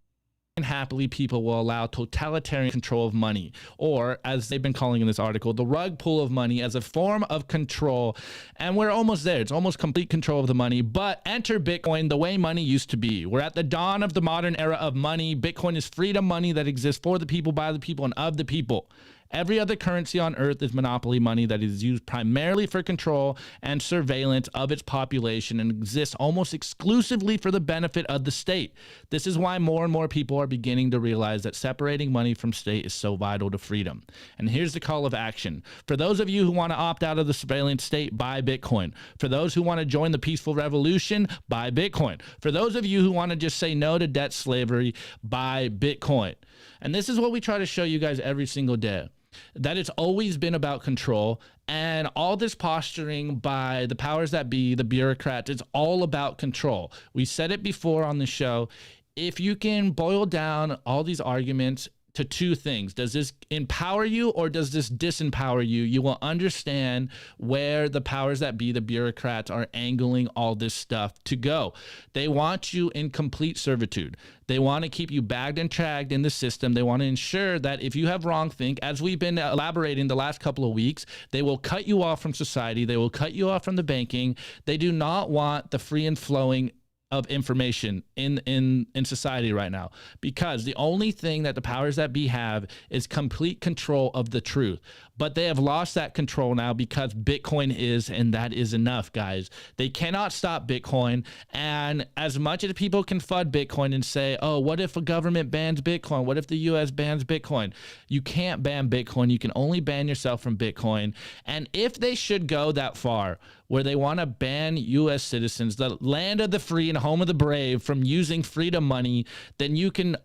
and happily people will allow totalitarian control of money, or as they've been calling in this article, the rug pull of money as a form of control. And we're almost there. It's almost complete control of the money. But enter Bitcoin the way money used to be. We're at the dawn of the modern era of money. Bitcoin is freedom money that exists for the people, by the people, and of the people. Every other currency on earth is monopoly money that is used primarily for control and surveillance of its population and exists almost exclusively for the benefit of the state. This is why more and more people are beginning to realize that separating money from state is so vital to freedom. And here's the call of action. For those of you who want to opt out of the surveillance state, buy Bitcoin. For those who want to join the peaceful revolution, buy Bitcoin. For those of you who want to just say no to debt slavery, buy Bitcoin. And this is what we try to show you guys every single day. That it's always been about control, and all this posturing by the powers that be, the bureaucrats, it's all about control. We said it before on the show. If you can boil down all these arguments to two things, does this empower you or does this disempower you? You will understand where the powers that be, the bureaucrats, are angling all this stuff to go. They want you in complete servitude. They want to keep you bagged and tagged in the system. They want to ensure that if you have wrongthink, as we've been elaborating the last couple of weeks, they will cut you off from society. They will cut you off from the banking. They do not want the free and flowing of information in society right now, because the only thing that the powers that be have is complete control of the truth. But they have lost that control now because Bitcoin is, and that is enough, guys. They cannot stop Bitcoin. And as much as people can FUD Bitcoin and say, oh, what if a government bans Bitcoin? What if the US bans Bitcoin? You can't ban Bitcoin. You can only ban yourself from Bitcoin. And if they should go that far, where they want to ban U.S. citizens, the land of the free and home of the brave, from using freedom money, then you can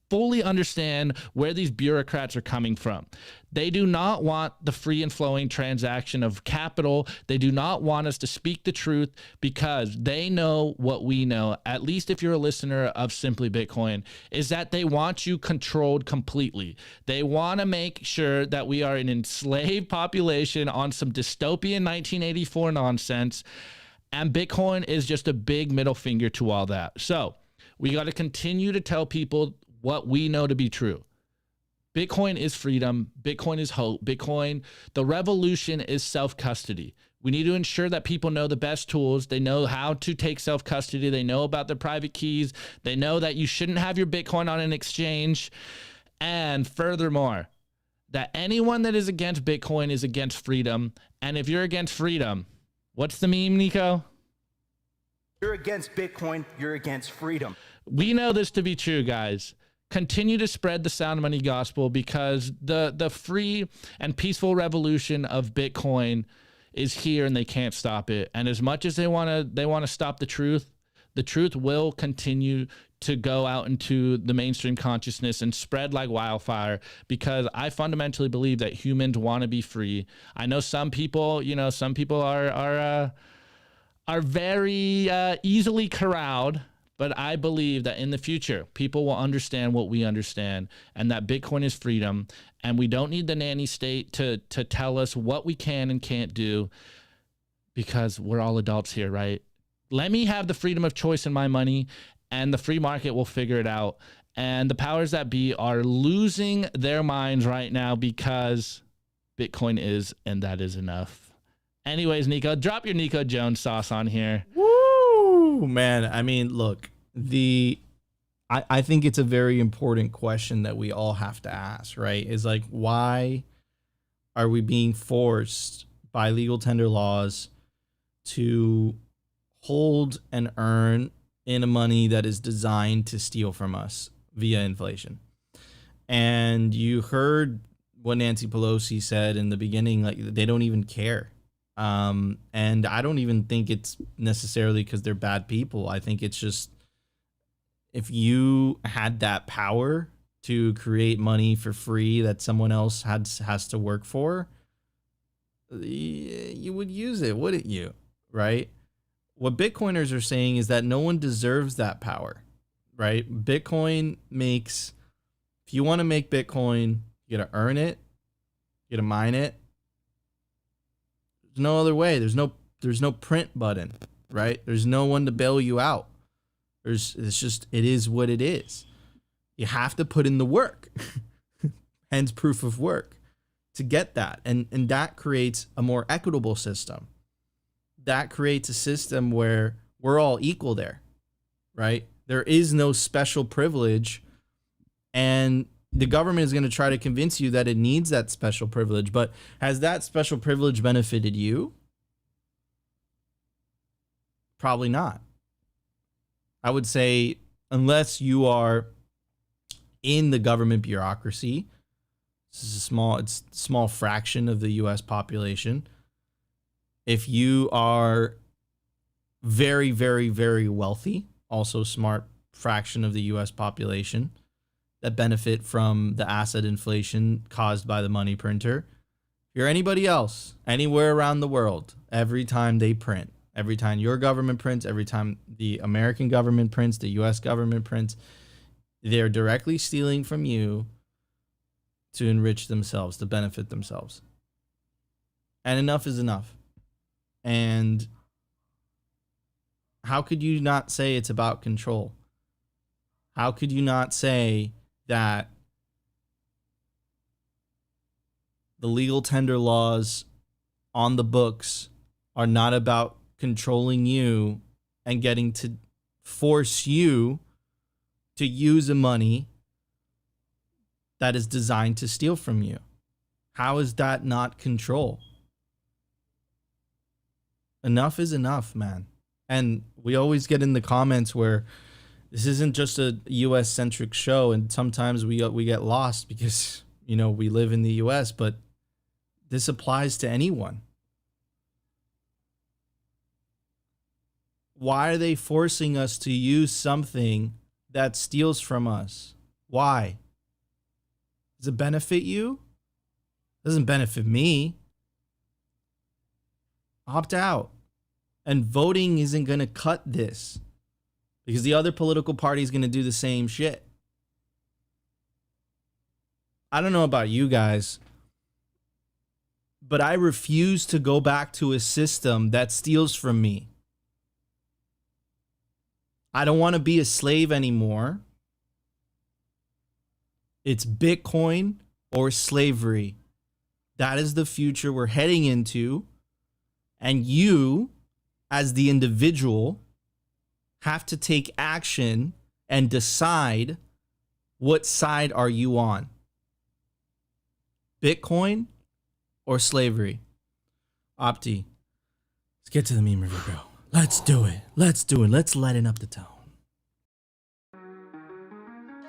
fully understand where these bureaucrats are coming from. They do not want the free and flowing transaction of capital. They do not want us to speak the truth, because they know what we know, at least if you're a listener of Simply Bitcoin, is that they want you controlled completely. They want to make sure that we are an enslaved population on some dystopian 1984 nonsense, and Bitcoin is just a big middle finger to all that. So we got to continue to tell people what we know to be true. Bitcoin is freedom. Bitcoin is hope. Bitcoin, the revolution is self-custody. We need to ensure that people know the best tools. They know how to take self-custody. They know about the private keys. They know that you shouldn't have your Bitcoin on an exchange. And furthermore, that anyone that is against Bitcoin is against freedom. And if you're against freedom, what's the meme, Nico?
You're against Bitcoin. You're against freedom.
We know this to be true, guys. Continue to spread the sound money gospel, because the free and peaceful revolution of Bitcoin is here and they can't stop it. And as much as they want to stop the truth, The truth will continue to go out into the mainstream consciousness and spread like wildfire, because I fundamentally believe that humans want to be free. I know some people, some people are very easily corralled, but I believe that in the future, people will understand what we understand, and that Bitcoin is freedom, and we don't need the nanny state to tell us what we can and can't do, because we're all adults here, right? Let me have the freedom of choice in my money, and the free market will figure it out. And the powers that be are losing their minds right now because Bitcoin is, and that is enough. Anyways, Nico, drop your Nico Jones sauce on here.
Woo, man. I mean, look, I think it's a very important question that we all have to ask, right? Is like, why are we being forced by legal tender laws to hold and earn in a money that is designed to steal from us via inflation? And you heard what Nancy Pelosi said in the beginning, like they don't even care. And I don't even think it's necessarily because they're bad people. I think it's just, if you had that power to create money for free that someone else has to work for, you would use it, wouldn't you? Right? What Bitcoiners are saying is that no one deserves that power, right? Bitcoin makes, if you want to make Bitcoin, you got to earn it, you got to mine it. There's no other way. There's no print button, right? There's no one to bail you out. It is what it is. You have to put in the work, hence proof of work, to get that. And that creates a more equitable system. That creates a system where we're all equal there, right? There is no special privilege, and the government is going to try to convince you that it needs that special privilege. But has that special privilege benefited you? Probably not. I would say, unless you are in the government bureaucracy, this is a small fraction of the US population. If you are very, very, very wealthy, also smart fraction of the US population that benefit from the asset inflation caused by the money printer. If you're anybody else, anywhere around the world, every time they print, every time your government prints, every time the American government prints, the US government prints, they're directly stealing from you to enrich themselves, to benefit themselves. And enough is enough. And how could you not say it's about control? How could you not say that the legal tender laws on the books are not about controlling you and getting to force you to use a money that is designed to steal from you? How is that not control? Enough is enough, man. And we always get in the comments where this isn't just a US centric show, and sometimes we get lost because, we live in the US, but this applies to anyone. Why are they forcing us to use something that steals from us? Why? Does it benefit you? It doesn't benefit me. Opt out. And voting isn't going to cut this, because the other political party is going to do the same shit. I don't know about you guys, but I refuse to go back to a system that steals from me. I don't want to be a slave anymore. It's Bitcoin or slavery. That is the future we're heading into. And you, as the individual, have to take action and decide, what side are you on? Bitcoin or slavery? Opti, let's get to the meme review, bro. Let's do it. Let's lighten up the tone.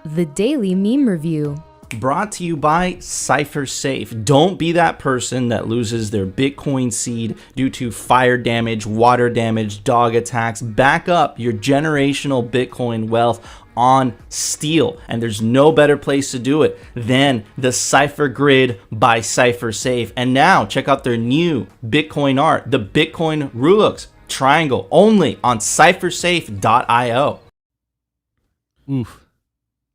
The Daily Meme Review.
brought to you by CypherSafe. Don't be that person that loses their Bitcoin seed due to fire damage, water damage, dog attacks. Back up your generational Bitcoin wealth on steel, and there's no better place to do it than the Cypher Grid by CypherSafe. And now check out their new Bitcoin art, the Bitcoin Rulux triangle, only on cyphersafe.io.
Oof.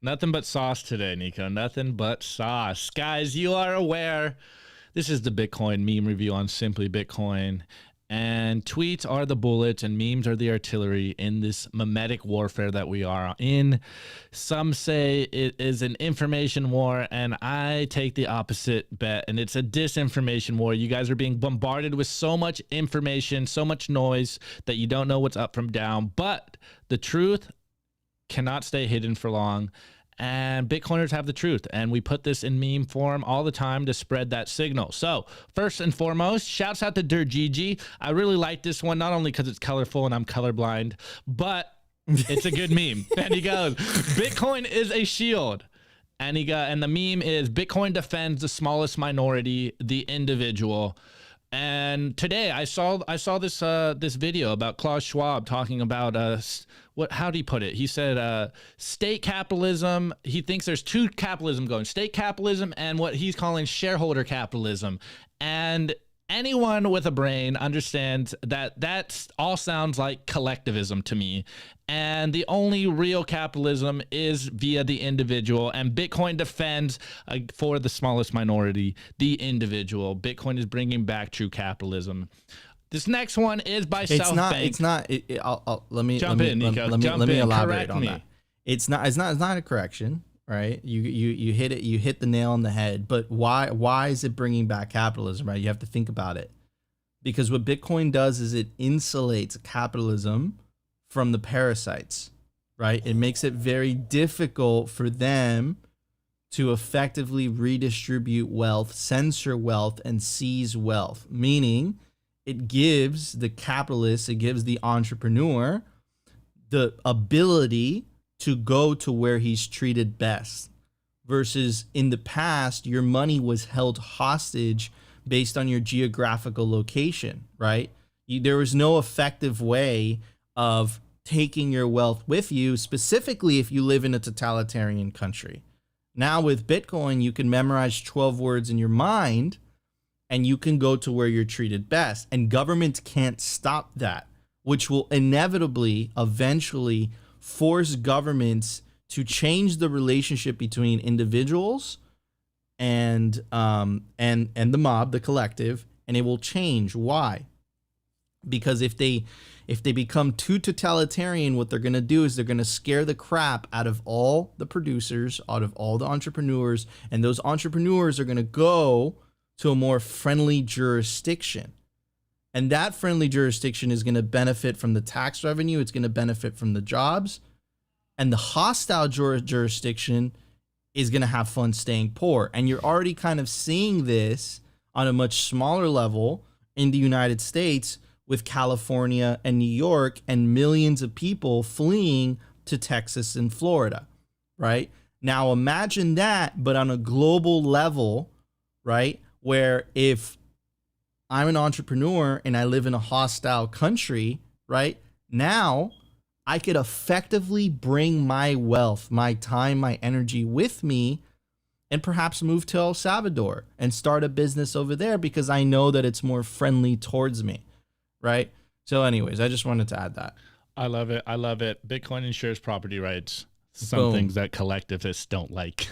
Nothing but sauce today, Nico. Nothing but sauce. Guys, you are aware this is the Bitcoin meme review on Simply Bitcoin. And tweets are the bullets and memes are the artillery in this mimetic warfare that we are in. Some say it is an information war, and I take the opposite bet, and it's a disinformation war. You guys are being bombarded with so much information, so much noise that you don't know what's up from down. But the truth cannot stay hidden for long. And Bitcoiners have the truth, and we put this in meme form all the time to spread that signal. So first and foremost, shouts out to DirGG. I really like this one, not only because it's colorful and I'm colorblind, but it's a good meme. And he goes, Bitcoin is a shield. And the meme is Bitcoin defends the smallest minority, the individual. And today I saw this this video about Klaus Schwab talking about how do you put it? He said state capitalism. He thinks there's two capitalism going: state capitalism and what he's calling shareholder capitalism. And anyone with a brain understands that all sounds like collectivism to me. And the only real capitalism is via the individual, and Bitcoin defends for the smallest minority, the individual. Bitcoin is bringing back true capitalism. This next one is by South Bank.
It's not. Let me elaborate on that. It's not a correction, right? You hit it. You hit the nail on the head. But why is it bringing back capitalism? Right? You have to think about it, because what Bitcoin does is it insulates capitalism from the parasites, right? It makes it very difficult for them to effectively redistribute wealth, censor wealth, and seize wealth. Meaning, it gives the capitalist, it gives the entrepreneur the ability to go to where he's treated best. Versus in the past, your money was held hostage based on your geographical location, right? There was no effective way of taking your wealth with you, specifically if you live in a totalitarian country. Now with Bitcoin, you can memorize 12 words in your mind and you can go to where you're treated best. And governments can't stop that, which will inevitably, eventually force governments to change the relationship between individuals and the mob, the collective, and it will change. Why? Because if they become too totalitarian, what they're going to do is they're going to scare the crap out of all the producers, out of all the entrepreneurs, and those entrepreneurs are going to go to a more friendly jurisdiction. And that friendly jurisdiction is going to benefit from the tax revenue, it's going to benefit from the jobs, and the hostile jurisdiction is going to have fun staying poor. And you're already kind of seeing this on a much smaller level in the United States, with California and New York and millions of people fleeing to Texas and Florida, right? Now imagine that, but on a global level, right? Where if I'm an entrepreneur and I live in a hostile country, right? Now I could effectively bring my wealth, my time, my energy with me, and perhaps move to El Salvador and start a business over there because I know that it's more friendly towards me. Right. So anyways, I just wanted to add that.
I love it. I love it. Bitcoin ensures property rights. Some things that collectivists don't like.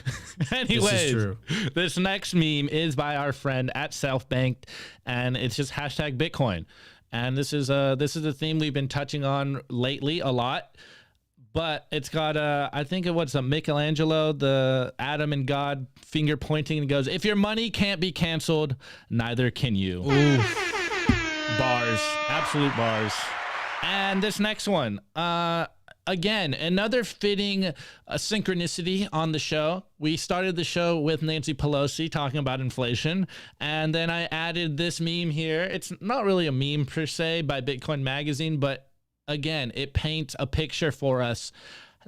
Anyways,
this is true.
This next meme is by our friend at Selfbanked, and it's just hashtag Bitcoin. And this is a theme we've been touching on lately a lot. But it's got I think it was Michelangelo, the Adam and God finger pointing, and goes, "If your money can't be canceled, neither can you."
Ooh.
Bars, absolute bars. And this next one, again, another fitting synchronicity on the show. We started the show with Nancy Pelosi talking about inflation, and then I added this meme here. It's not really a meme per se by Bitcoin Magazine, but again, it paints a picture for us.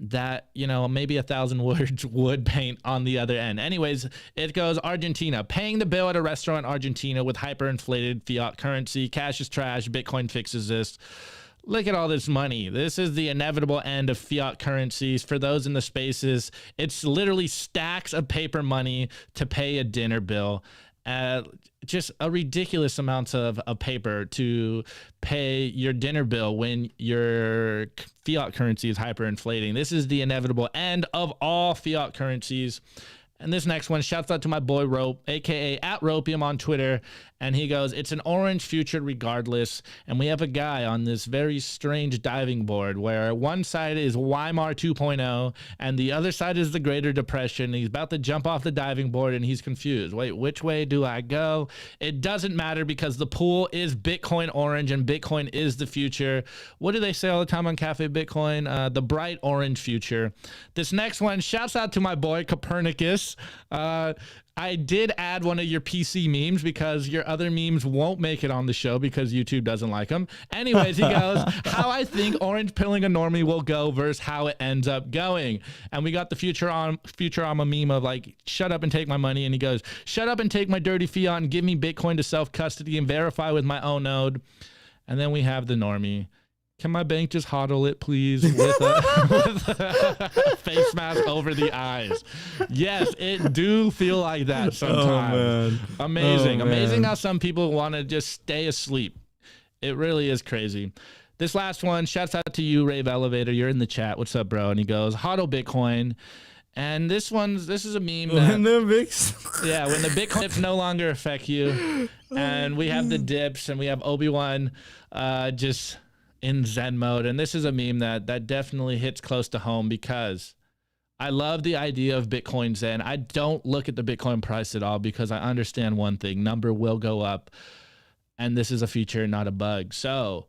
that, you know, maybe 1,000 words would paint on the other end. Anyways, it goes Argentina. Paying the bill at a restaurant in Argentina with hyperinflated fiat currency. Cash is trash. Bitcoin fixes this. Look at all this money. This is the inevitable end of fiat currencies. For those in the spaces, it's literally stacks of paper money to pay a dinner bill. Just a ridiculous amount of paper to pay your dinner bill when your fiat currency is hyperinflating. This is the inevitable end of all fiat currencies. And this next one, shouts out to my boy Rope, aka @Ropium on Twitter. And he goes, it's an orange future regardless. And we have a guy on this very strange diving board where one side is Weimar 2.0 and the other side is the Greater Depression. He's about to jump off the diving board and he's confused. Wait, which way do I go? It doesn't matter because the pool is Bitcoin orange and Bitcoin is the future. What do they say all the time on Cafe Bitcoin? The bright orange future. This next one, shouts out to my boy Copernicus. I did add one of your PC memes because your other memes won't make it on the show because YouTube doesn't like them. Anyways, he goes, how I think orange pilling a normie will go versus how it ends up going. And we got the Futurama meme of like, shut up and take my money. And he goes, shut up and take my dirty fiat and give me Bitcoin to self-custody and verify with my own node. And then we have the normie. Can my bank just hodl it, please, with a face mask over the eyes? Yes, it do feel like that sometimes. Oh, amazing. Amazing how some people want to just stay asleep. It really is crazy. This last one, shouts out to you, Rave Elevator. You're in the chat. What's up, bro? And he goes, hodl Bitcoin. And this is a meme that, when the Bitcoin dips no longer affect you. And we have the dips and we have Obi-Wan just in Zen mode. And this is a meme that definitely hits close to home because I love the idea of Bitcoin Zen. I don't look at the Bitcoin price at all because I understand one thing, number will go up and this is a feature, not a bug. So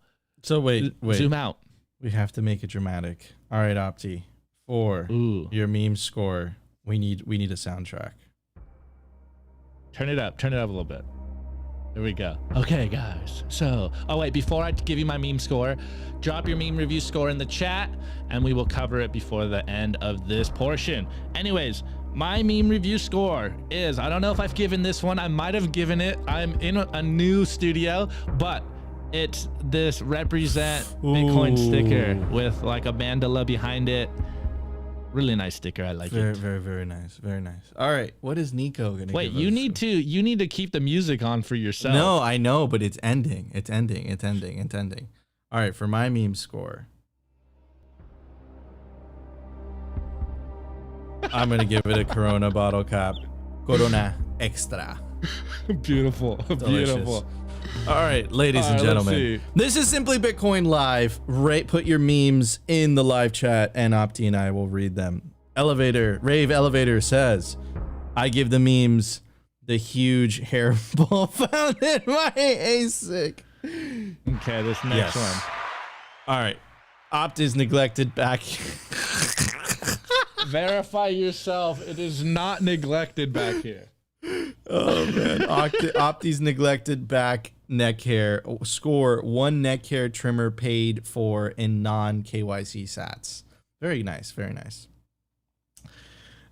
wait,
zoom out.
We have to make it dramatic. All right, Opti, for your meme score, we need a soundtrack.
Turn it up a little bit. There we go. Okay, guys. So, before I give you my meme score, drop your meme review score in the chat and we will cover it before the end of this portion. Anyways, my meme review score is, I don't know if I've given this one. I might have given it. I'm in a new studio, but it's this represent Bitcoin sticker with like a mandala behind it. Really nice sticker. I like it.
Very, very nice. Very nice. All right. What is Nico going to
Wait, you need to keep the music on for yourself.
No, I know, but it's ending. It's ending. All right. For my meme score, I'm going to give it a Corona bottle cap. Corona Extra.
Beautiful.
Delicious.
Beautiful.
All right, ladies and gentlemen, this is Simply Bitcoin Live. Put your memes in the live chat and Opti and I will read them. Rave Elevator says, I give the memes the huge hairball found in my ASIC.
Okay, this next one.
All right. Opt is neglected back.
Verify yourself. It is not neglected back here.
Oh man, Opti's neglected back neck hair score 1 neck hair trimmer paid for in non KYC sats. Very nice, very nice.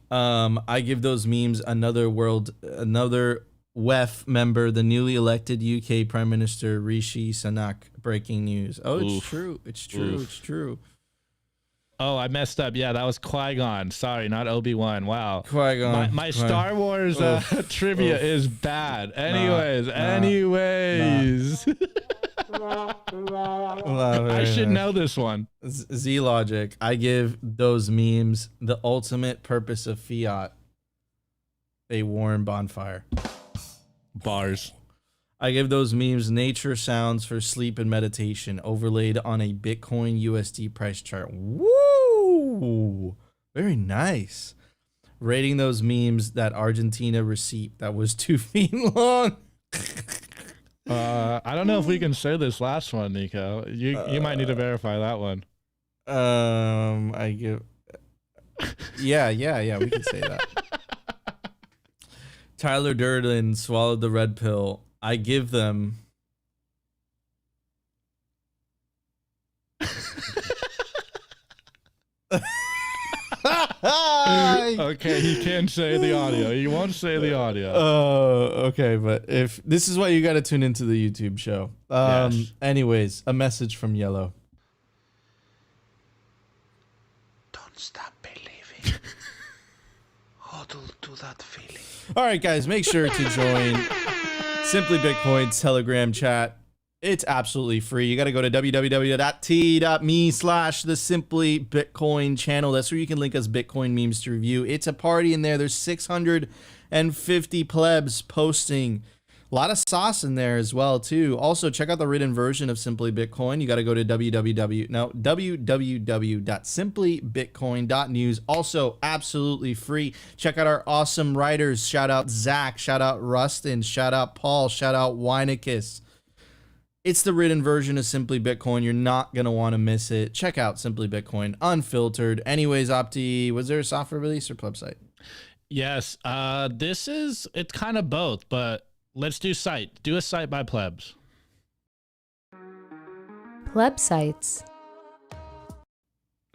I give those memes another WEF member, the newly elected UK Prime Minister Rishi Sunak. Breaking news. Oh, it's true. It's true. It's true.
Oh, I messed up. Yeah, that was Qui-Gon. Sorry, not Obi-Wan. Wow.
Qui-Gon.
My Star Wars trivia is bad. Anyways. I should know this one.
Z-Logic. I give those memes the ultimate purpose of fiat. A warm bonfire.
Bars.
I give those memes nature sounds for sleep and meditation overlaid on a Bitcoin USD price chart. Woo! Very nice. Rating those memes that Argentina receipt that was 2 feet long.
I don't know if we can say this last one, Nico. You might need to verify that one.
I give. Yeah, we can say that. Tyler Durden swallowed the red pill. I give them
Okay, he can say the audio. He won't say the audio.
Okay, but if this is why you got to tune into the YouTube show.
Yes.
Anyways, a message from Yellow.
Don't stop believing. Hodl to that feeling.
All right, guys, make sure to join Simply Bitcoin's Telegram chat. It's absolutely free. You got to go to www.t.me/the Simply Bitcoin channel. That's where you can link us Bitcoin memes to review. It's a party in there. There's 650 plebs posting. A lot of sauce in there as well, too. Also, check out the written version of Simply Bitcoin. You got to go to www.simplybitcoin.news. Also, absolutely free. Check out our awesome writers. Shout out Zach. Shout out Rustin. Shout out Paul. Shout out Weinicus. It's the written version of Simply Bitcoin. You're not going to want to miss it. Check out Simply Bitcoin Unfiltered. Anyways, Opti, was there a software release or plebsite?
Yes. It's kind of both, but let's do site. Do a site by plebs.
Plebsites.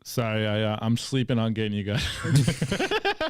Sorry, I'm sleeping on getting you guys.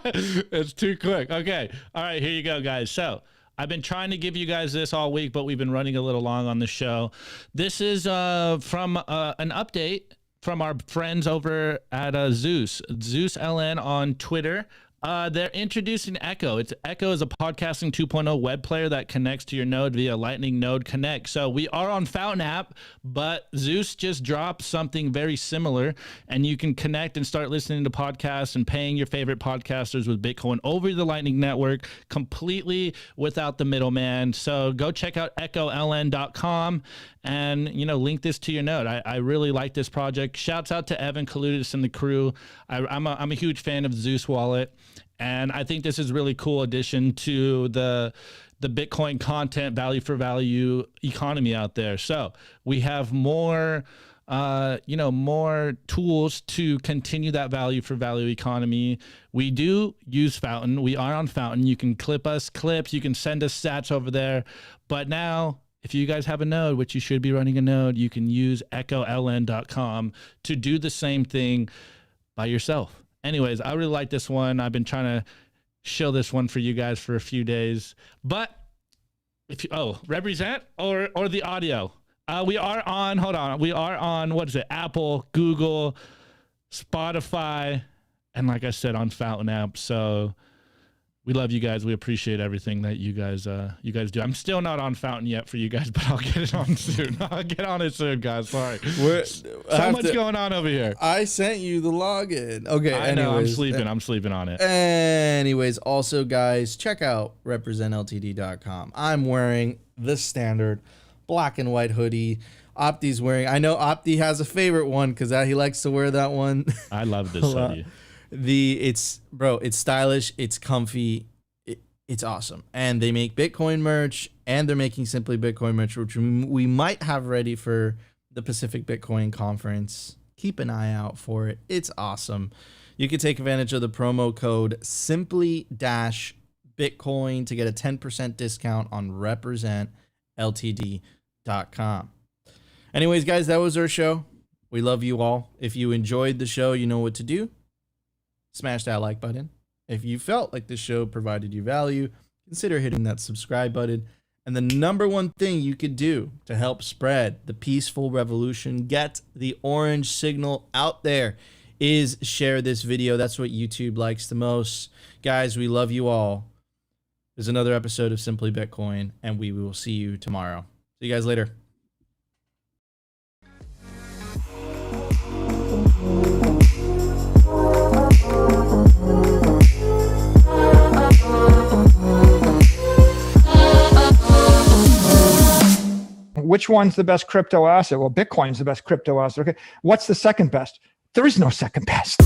It's too quick. Okay. All right, here you go, guys. So I've been trying to give you guys this all week, but we've been running a little long on the show. This is from an update from our friends over at Zeus LN on Twitter. They're introducing Echo. Echo is a podcasting 2.0 web player that connects to your node via Lightning Node Connect. So we are on Fountain app, but Zeus just dropped something very similar, and you can connect and start listening to podcasts and paying your favorite podcasters with Bitcoin over the Lightning Network completely without the middleman. So go check out echoln.com and, link this to your node. I really like this project. Shouts out to Evan Kaludis and the crew. I'm a huge fan of Zeus Wallet. And I think this is a really cool addition to the Bitcoin content value for value economy out there. So we have more tools to continue that value for value economy. We do use Fountain. We are on Fountain. You can clip us clips. You can send us stats over there. But now, if you guys have a node, which you should be running a node, you can use echoln.com to do the same thing by yourself. Anyways, I really like this one. I've been trying to show this one for you guys for a few days. But if you represent or the audio. We are on, Apple, Google, Spotify, and like I said, on Fountain app. So we love you guys. We appreciate everything that you guys do. I'm still not on Fountain yet for you guys, but I'll get it on soon. I'll get on it soon, guys. Sorry. So much going on over here.
I sent you the login. Okay,
I know. I'm sleeping on it.
Anyways, also, guys, check out representltd.com. I'm wearing the standard black and white hoodie. Opti's wearing. I know Opti has a favorite one because he likes to wear that one.
I love this hoodie.
It's stylish, it's comfy, it's awesome. And they make Bitcoin merch, and they're making Simply Bitcoin merch, which we might have ready for the Pacific Bitcoin Conference. Keep an eye out for it. It's awesome. You can take advantage of the promo code simply-bitcoin to get a 10% discount on representltd.com. Anyways, guys, that was our show. We love you all. If you enjoyed the show, you know what to do. Smash that like button. If you felt like this show provided you value, consider hitting that subscribe button. And the number one thing you could do to help spread the peaceful revolution, get the orange signal out there, is share this video. That's what YouTube likes the most. Guys, we love you all. There's another episode of Simply Bitcoin, and we will see you tomorrow. See you guys later.
Which one's the best crypto asset? Well, Bitcoin's the best crypto asset. Okay. What's the second best? There is no second best.